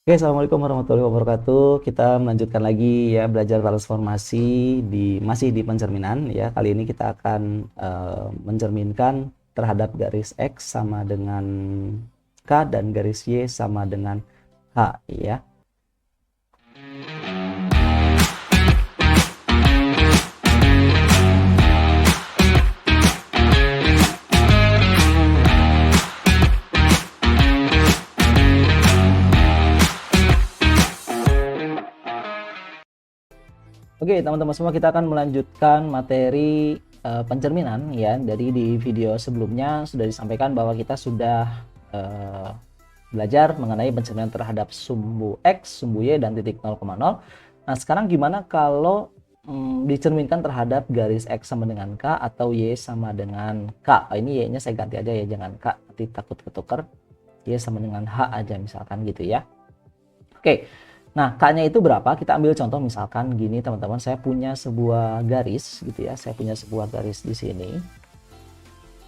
Oke, Assalamualaikum warahmatullahi wabarakatuh. Kita melanjutkan lagi ya belajar transformasi masih di pencerminan ya. Kali ini kita akan mencerminkan terhadap garis X sama dengan K dan garis Y sama dengan H ya. Oke, teman-teman semua, kita akan melanjutkan materi pencerminan ya. Dari di video sebelumnya sudah disampaikan bahwa kita sudah belajar mengenai pencerminan terhadap sumbu X, sumbu Y, dan titik 0,0. Nah, sekarang gimana kalau dicerminkan terhadap garis X sama dengan K atau Y sama dengan K? Ini Y-nya saya ganti aja ya, jangan K, nanti takut ketukar. Y sama dengan H aja misalkan gitu ya. Oke. Nah, K-nya itu berapa? Kita ambil contoh misalkan gini, teman-teman. Saya punya sebuah garis gitu ya. Saya punya sebuah garis di sini.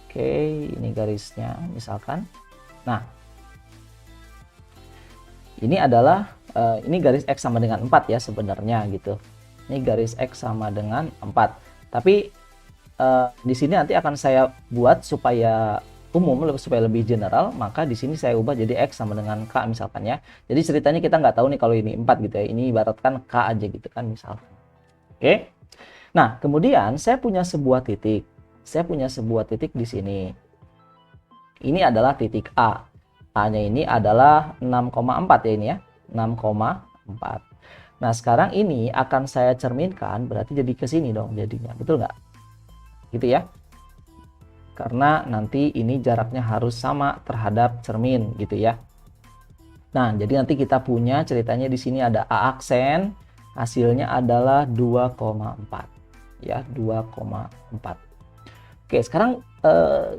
Oke, ini garisnya misalkan. Nah, ini adalah ini garis X sama dengan 4 ya sebenarnya gitu. Ini garis X sama dengan 4. Tapi di sini nanti akan saya buat supaya umum, supaya lebih general, maka di sini saya ubah jadi X sama dengan K misalkan ya. Jadi ceritanya kita nggak tahu nih kalau ini 4 gitu ya. Ini ibaratkan K aja gitu kan misalkan. Oke. Nah, kemudian saya punya sebuah titik. Saya punya sebuah titik di sini. Ini adalah titik A. A-nya ini adalah 6,4 ya ini ya. 6,4. Nah, sekarang ini akan saya cerminkan, berarti jadi ke sini dong jadinya. Betul nggak? Gitu ya. Karena nanti ini jaraknya harus sama terhadap cermin gitu ya. Nah, jadi nanti kita punya ceritanya di sini ada A aksen, hasilnya adalah 2,4 ya, 2,4. Oke, sekarang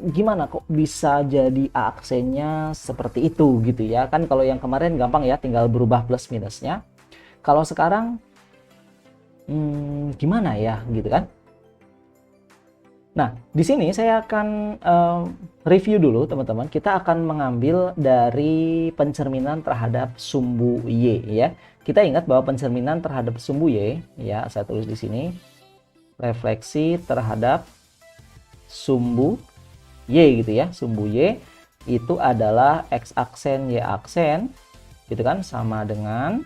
gimana kok bisa jadi A aksennya seperti itu gitu ya. Kan kalau yang kemarin gampang ya, tinggal berubah plus minusnya. Kalau sekarang gimana ya gitu kan? Nah, di sini saya akan review dulu teman-teman. Kita akan mengambil dari pencerminan terhadap sumbu Y ya. Kita ingat bahwa pencerminan terhadap sumbu Y ya, saya tulis di sini. Refleksi terhadap sumbu Y gitu ya. Sumbu Y itu adalah X aksen Y aksen gitu kan, sama dengan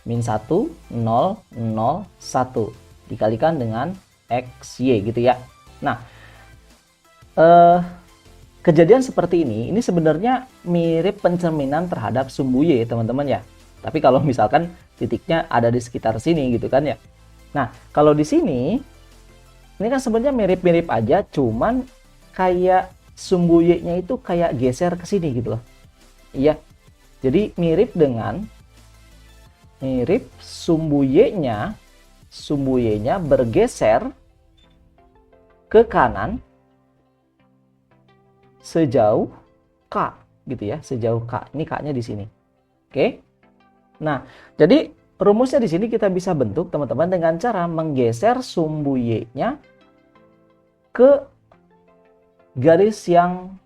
min 1, 0, 0, 1 dikalikan dengan XY gitu ya. Nah, kejadian seperti ini sebenarnya mirip pencerminan terhadap sumbu Y teman-teman ya. Tapi kalau misalkan titiknya ada di sekitar sini gitu kan ya. Nah, kalau di sini ini kan sebenarnya mirip-mirip aja, cuman kayak sumbu Y-nya itu kayak geser ke sini gitu loh. Iya. Jadi mirip sumbu Y-nya bergeser ke kanan sejauh K gitu ya, sejauh K. Ini K-nya di sini. Oke. Nah, jadi rumusnya di sini kita bisa bentuk teman-teman dengan cara menggeser sumbu Y-nya ke garis yang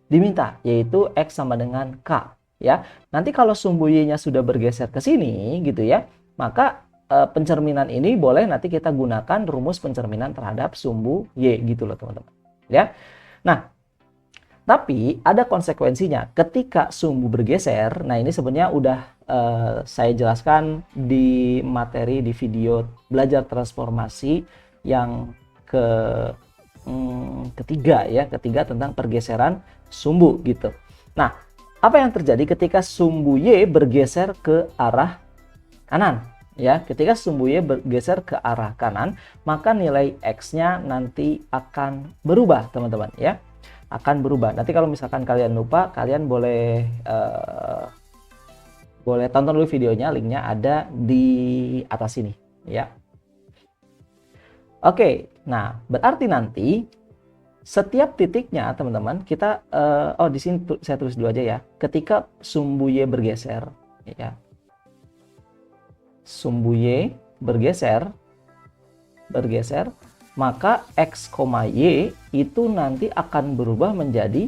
diminta, yaitu X sama dengan K ya. Nanti kalau sumbu Y-nya sudah bergeser ke sini gitu ya, maka pencerminan ini boleh nanti kita gunakan rumus pencerminan terhadap sumbu Y gitu loh teman-teman ya. Nah, tapi ada konsekuensinya ketika sumbu bergeser. Nah, ini sebenarnya udah saya jelaskan di materi di video belajar transformasi yang ketiga ya, ketiga tentang pergeseran sumbu gitu. Nah, apa yang terjadi ketika sumbu Y bergeser ke arah kanan ya? Ketika sumbu Y bergeser ke arah kanan, maka nilai X-nya nanti akan berubah teman-teman ya. Akan berubah. Nanti kalau misalkan kalian lupa, kalian boleh tonton dulu videonya, linknya ada di atas sini ya. Oke, nah berarti nanti setiap titiknya teman-teman kita di sini saya tulis dulu aja ya. Ketika sumbu Y bergeser ya. Sumbu Y bergeser, maka X, Y itu nanti akan berubah menjadi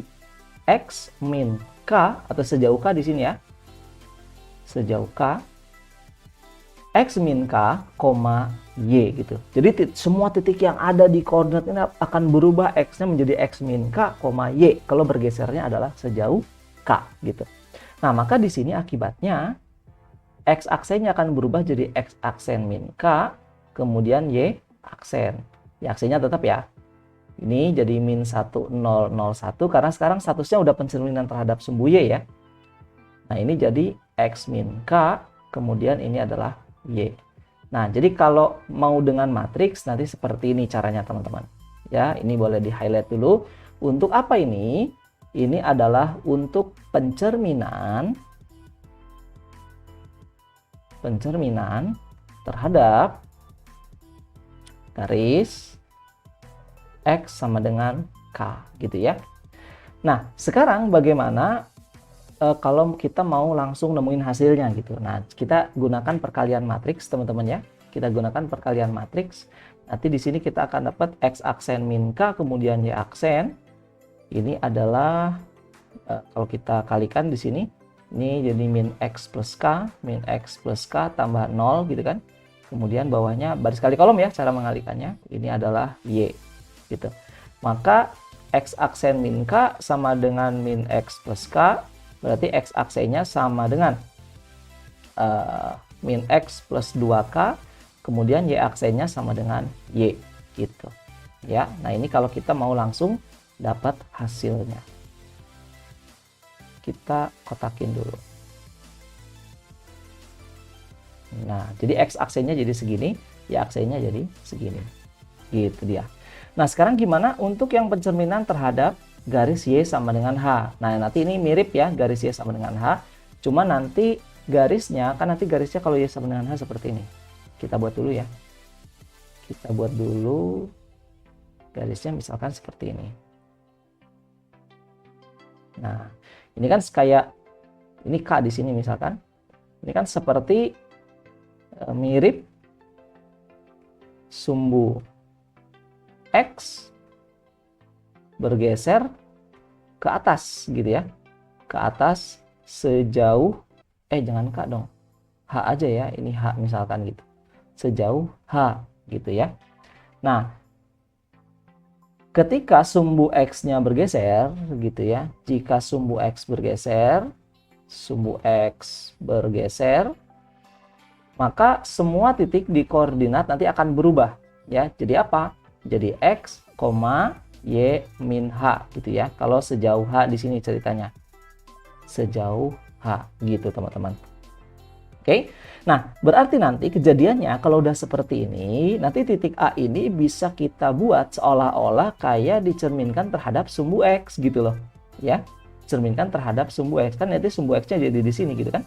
X min K atau sejauh K di sini ya. sejauh K, X min K, Y gitu. Jadi semua titik yang ada di koordinat ini akan berubah X-nya menjadi X min K, Y kalau bergesernya adalah sejauh K gitu. Nah, maka di sini akibatnya X aksennya akan berubah jadi X aksen min K, kemudian Y aksen. Y aksennya tetap ya. Ini jadi min 1001 karena sekarang statusnya udah pencerminan terhadap sumbu Y ya. Nah, ini jadi X min K, kemudian ini adalah Y. Nah, jadi kalau mau dengan matriks nanti seperti ini caranya teman-teman. Ya, ini boleh di-highlight dulu. Untuk apa ini? Ini adalah untuk pencerminan terhadap garis X sama dengan K gitu ya. Nah, sekarang bagaimana kalau kita mau langsung nemuin hasilnya gitu. Nah, kita gunakan perkalian matriks teman-teman ya. Kita gunakan perkalian matriks. Nanti di sini kita akan dapat X aksen min K kemudian Y aksen. Ini adalah kalau kita kalikan di sini, ini jadi min X plus K tambah 0 gitu kan. Kemudian bawahnya baris kali kolom ya cara mengalikannya. Ini adalah Y gitu. Maka X aksen min K sama dengan min X plus K. Berarti X aksennya sama dengan min X plus 2K, kemudian Y aksennya sama dengan Y gitu ya. Nah, ini kalau kita mau langsung dapat hasilnya, kita kotakin dulu. Nah, jadi X aksennya jadi segini, Y aksennya jadi segini gitu dia. Nah, sekarang gimana untuk yang pencerminan terhadap garis Y sama dengan H. Nah, nanti ini mirip ya, garis Y sama dengan H. Cuma nanti garisnya, kan nanti garisnya kalau Y sama dengan H seperti ini. Kita buat dulu ya. Kita buat dulu garisnya misalkan seperti ini. Nah, ini kan kayak, ini K di sini misalkan. Ini kan seperti mirip sumbu X bergeser ke atas gitu ya, ke atas sejauh jangan K dong, H aja ya, ini H misalkan gitu, sejauh H gitu ya. Nah, ketika sumbu X-nya bergeser gitu ya, jika sumbu X bergeser, maka semua titik di koordinat nanti akan berubah ya. Jadi apa? Jadi X, Y min H gitu ya. Kalau sejauh H di sini ceritanya. Sejauh H gitu teman-teman. Oke. Nah, berarti nanti kejadiannya kalau udah seperti ini, nanti titik A ini bisa kita buat seolah-olah kayak dicerminkan terhadap sumbu X gitu loh. Ya. Cerminkan terhadap sumbu X. Kan nanti sumbu X-nya jadi di sini gitu kan.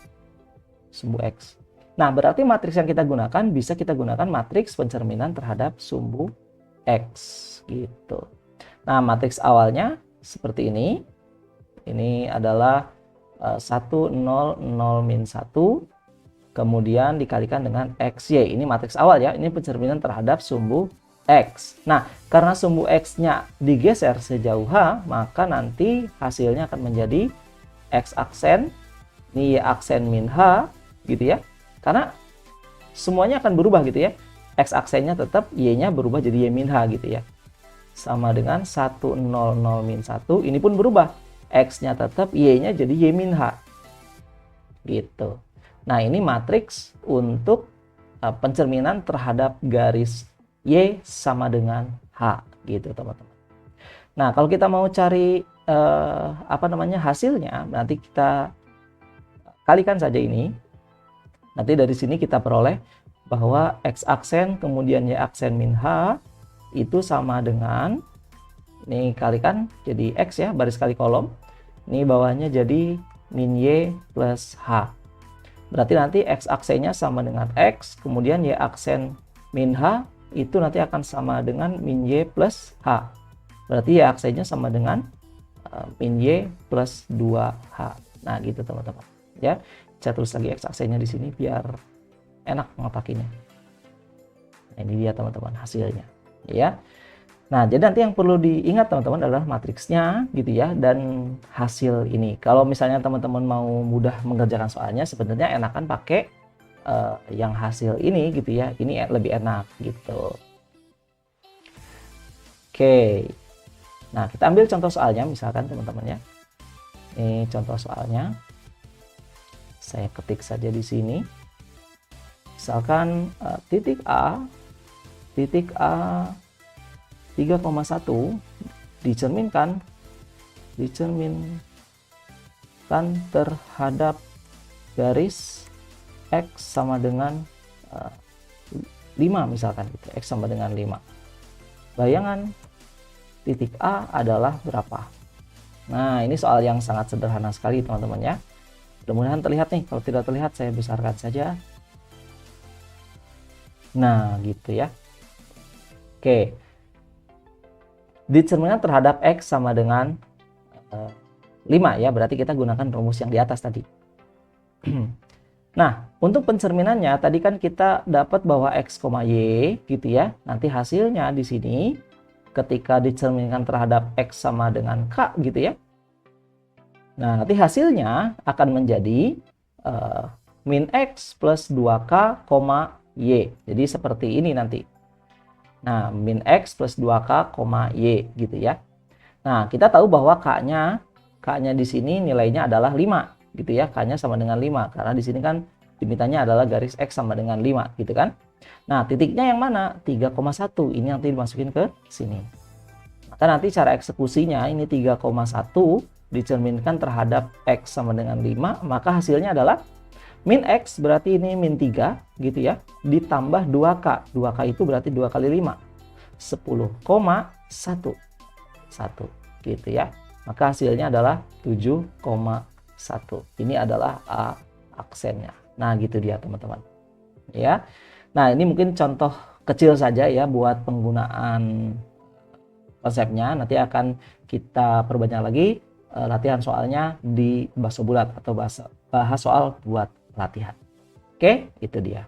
Sumbu X. Nah, berarti matriks yang kita gunakan bisa kita gunakan matriks pencerminan terhadap sumbu X gitu. Nah, matriks awalnya seperti ini. Ini adalah 1, 0, 0, min 1. Kemudian dikalikan dengan XY. Ini matriks awal ya. Ini pencerminan terhadap sumbu X. Nah, karena sumbu X-nya digeser sejauh H, maka nanti hasilnya akan menjadi X aksen. Ini Y aksen min H gitu ya. Karena semuanya akan berubah gitu ya. X aksennya tetap, Y-nya berubah jadi Y min H gitu ya. Sama dengan 1, 0, 0, min 1. Ini pun berubah. X-nya tetap, Y-nya jadi Y min H. Gitu. Nah, ini matriks untuk pencerminan terhadap garis Y sama dengan H. Gitu, teman-teman. Nah, kalau kita mau cari hasilnya, nanti kita kalikan saja ini. Nanti dari sini kita peroleh bahwa X aksen kemudian Y aksen min H itu sama dengan, ini kalikan jadi X ya, baris kali kolom. Ini bawahnya jadi min Y plus H. Berarti nanti X aksennya sama dengan X, kemudian Y aksen min H itu nanti akan sama dengan min Y plus H. Berarti Y aksennya sama dengan min Y plus 2H. Nah, gitu teman-teman. Ya, saya tulis lagi X aksennya di sini biar enak ngotakinnya. Nah, ini dia teman-teman hasilnya. Ya. Nah, jadi nanti yang perlu diingat teman-teman adalah matriksnya gitu ya dan hasil ini. Kalau misalnya teman-teman mau mudah mengerjakan soalnya sebenarnya enakan pakai yang hasil ini gitu ya. Ini lebih enak gitu. Oke. Nah, kita ambil contoh soalnya misalkan teman-teman ya. Ini contoh soalnya. Saya ketik saja di sini. Misalkan titik A 3,1 dicerminkan terhadap garis X sama dengan 5 misalkan gitu. X sama dengan 5. Bayangan titik A adalah berapa? Nah, ini soal yang sangat sederhana sekali teman-teman ya. Mudah-mudahan terlihat nih. Kalau tidak terlihat saya besarkan saja. Nah, gitu ya. Oke. Dicerminkan terhadap X sama dengan 5 ya. Berarti kita gunakan rumus yang di atas tadi. Nah, untuk pencerminannya tadi kan kita dapat bahwa X, Y gitu ya. Nanti hasilnya di sini ketika dicerminkan terhadap X sama dengan K gitu ya. Nah, nanti hasilnya akan menjadi min X plus 2K, Y. Jadi seperti ini nanti. Nah, min X plus 2K, Y gitu ya. Nah, kita tahu bahwa K-nya di sini nilainya adalah 5 gitu ya. K-nya sama dengan 5 karena di sini kan dimintanya adalah garis X sama dengan 5 gitu kan. Nah, titiknya yang mana? 3,1. Ini nanti dimasukin ke sini. Maka nanti cara eksekusinya ini 3,1 dicerminkan terhadap X sama dengan 5, maka hasilnya adalah min X berarti ini min 3 gitu ya, ditambah 2K. 2K itu berarti 2 kali 5. 10,1 gitu ya. Maka hasilnya adalah 7,1. Ini adalah A aksennya. Nah, gitu dia teman-teman. Ya. Nah, ini mungkin contoh kecil saja ya buat penggunaan konsepnya. Nanti akan kita perbanyak lagi latihan soalnya di Bakso Bulat atau bahas soal buat latihan. Oke, itu dia.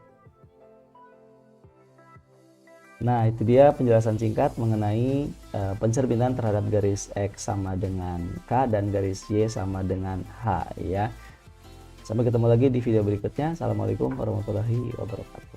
Nah, itu dia penjelasan singkat mengenai pencerminan terhadap garis X sama dengan K dan garis Y sama dengan H ya. Sampai ketemu lagi di video berikutnya. Assalamualaikum warahmatullahi wabarakatuh.